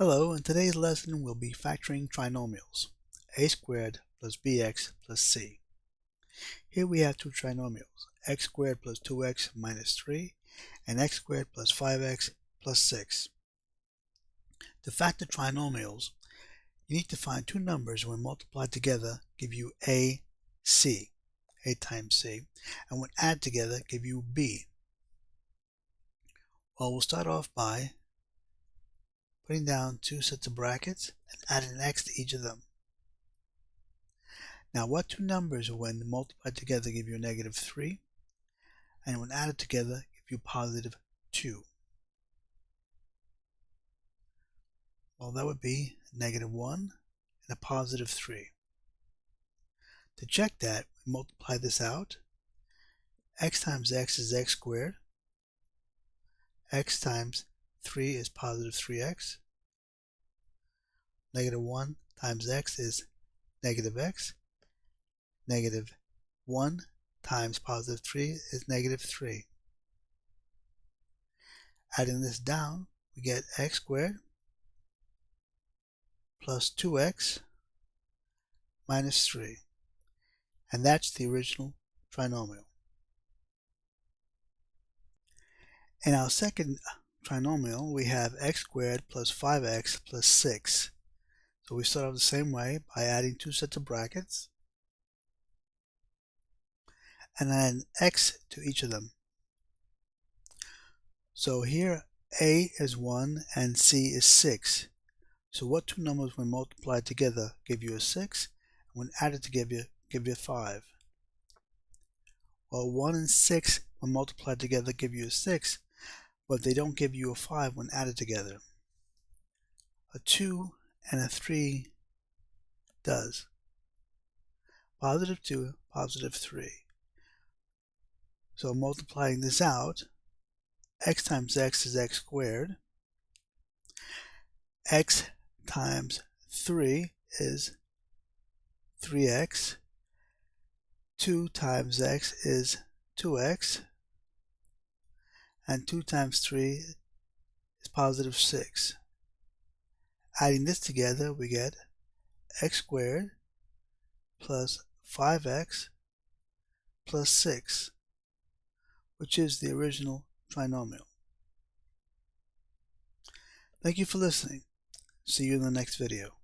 Hello, in today's lesson we'll be factoring trinomials, a squared plus bx plus c. Here we have two trinomials, x squared plus 2x minus 3 and x squared plus 5x plus 6. To factor trinomials, you need to find two numbers when multiplied together give you a times c, and when added together give you b. Well, we'll start off by putting down two sets of brackets and adding an x to each of them. Now, what two numbers when multiplied together give you a negative 3 and when added together give you positive 2? Well, that would be negative 1 and a positive 3. To check that, we multiply this out. X times x is x squared. X times 3 is positive 3x. Negative 1 times x is negative x. Negative 1 times positive 3 is negative 3. Adding this down, we get x squared plus 2x minus 3. And that's the original trinomial. In our second trinomial, we have x squared plus 5x plus 6. So we start off the same way by adding two sets of brackets and add an x to each of them. So here a is 1 and c is 6. So what two numbers when multiplied together give you a 6 and when added together give you a 5? Well, 1 and 6 when multiplied together give you a 6, but they don't give you a 5 when added together. A 2 and a 3 does. Positive 2, positive 3. So multiplying this out, x times x is x squared. X times 3 is 3x. 2 times x is 2x. And 2 times 3 is positive 6. Adding this together, we get x squared plus 5x plus 6, which is the original trinomial. Thank you for listening. See you in the next video.